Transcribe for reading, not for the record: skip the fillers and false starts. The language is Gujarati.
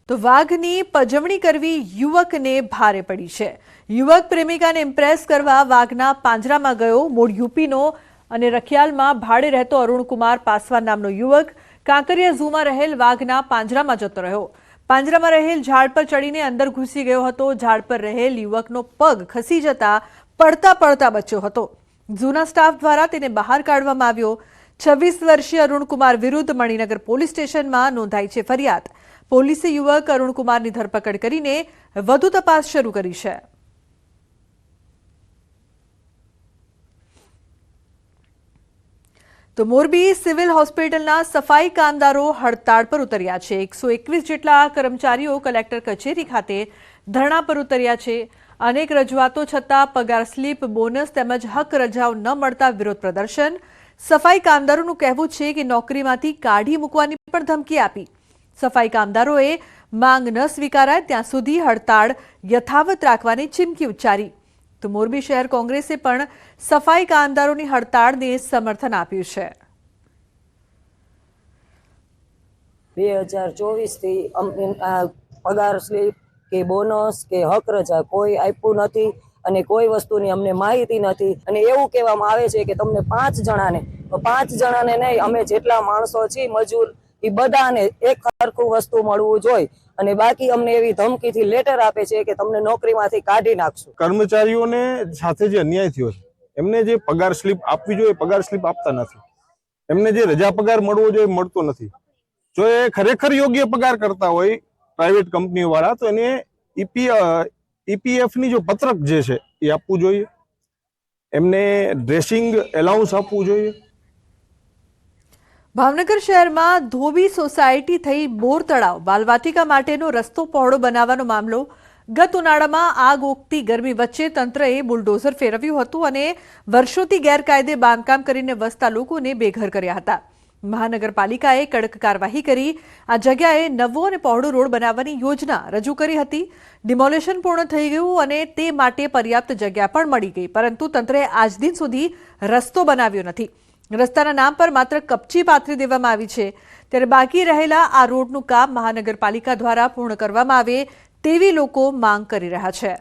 તો વાઘની પજવણી કરવી યુવકને ભારે પડી છે। યુવક પ્રેમિકાને ઇમ્પ્રેસ કરવા વાઘના પાંજરામાં ગયો। મૂળ યુપીનો અને રખિયાલમાં ભાડે રહેતો અરુણકુમાર પાસવાન નામનો યુવક કાંકરિયા ઝૂમાં રહેલ વાઘના પાંજરામાં જતો રહ્યો। પાંજરામાં રહેલ ઝાડ પર ચડીને અંદર ઘૂસી ગયો હતો। ઝાડ પર રહેલ યુવકનો પગ ખસી જતા પડતા પડતા બચ્યો હતો। ઝૂના સ્ટાફ દ્વારા તેને બહાર કાઢવામાં આવ્યો। 26 વર્ષીય અરુણકુમાર વિરુદ્ધ મણિનગર પોલીસ સ્ટેશનમાં નોંધાઈ છે ફરિયાદ। પોલીસે યુવક અરુણકુમારની ધરપકડ કરીને વધુ તપાસ શરૂ કરી છે। તો મોરબી સિવિલ હોસ્પિટલના સફાઈ કામદારો હડતાળ પર ઉતર્યા છે। 121 જેટલા કર્મચારીઓ કલેક્ટર કચેરી ખાતે ધરણા પર ઉતર્યા છે। અનેક રજૂઆતો છતાં પગાર સ્લીપ, બોનસ તેમજ હક રજાઓ ન મળતા વિરોધ પ્રદર્શન। સફાઈ કામદારોનું કહેવું છે કે નોકરીમાંથી કાઢી મૂકવાની પણ ધમકી આપી। સફાઈ કામદારોએ માંગ ન સ્વીકારાય ત્યાં સુધી હડતાળ યથાવત રાખવાની ચીમકી ઉચ્ચારી। તો મોરબી શહેર કોંગ્રેસે પણ સફાઈ કામદારોની હડતાળને સમર્થન આપ્યું છે। 2024 થી પગાર સ્લીપ કે બોનસ કે હક રજા કોઈ આપ્યું નથી અને કોઈ વસ્તુની અમને માહિતી નથી। અને એવું કહેવામાં આવે છે કે તમને 5 જણાને નહીં, અમે જેટલા માણસો છીએ મજૂર એ બધાને એક સરખું વસ્તુ મળવું જોઈએ અને બાકી અમને એવી ધમકીથી લેટર આપે છે કે તમને નોકરીમાંથી કાઢી નાખશું। કર્મચારીઓને સાથે જે અન્યાય થયો છે એમને જે પગાર સ્લીપ આપવી જોઈએ પગાર સ્લીપ આપતા નથી। એમને જે રજા પગાર મળવો જોઈએ મળતો નથી। જો એ ખરેખર યોગ્ય પગાર કરતા હોય પ્રાઇવેટ કંપનીઓ વાળા તો એને ઈપીએફ ની જો પત્રક જે છે એ આપવું જોઈએ। એમને ડ્રેસિંગ એલાઉન્સ આપવું જોઈએ। ભાવનગર શહેરમાં ધોબી સોસાયટી થઈ બોર તળાવ બાલવાટિકા માટેનો રસ્તો પહોળો બનાવવાનો મામલો। ગત ઉનાળામાં આગ ઓકતી ગરમી વચ્ચે તંત્રએ બુલડોઝર ફેરવ્યું હતું અને વર્ષોથી ગેરકાયદે બાંધકામ કરીને વસતા લોકોને બેઘર કર્યા હતા। મહાનગરપાલિકાએ કડક કાર્યવાહી કરી આ જગ્યાએ નવો અને પહોળો રોડ બનાવવાની યોજના રજૂ કરી હતી। ડિમોલેશન પૂર્ણ થઈ ગયું અને તે માટે પર્યાપ્ત જગ્યા પણ મળી ગઈ, પરંતુ તંત્રએ આજ દિન સુધી રસ્તો બનાવ્યો નથી। રસ્તાના નામ પર માત્ર કપચી પાથરી દેવામાં આવી છે, ત્યારે બાકી રહેલા આ રોડનું કામ મહાનગરપાલિકા દ્વારા પૂર્ણ કરવામાં આવે તેવી લોકો માંગ કરી રહ્યા છે।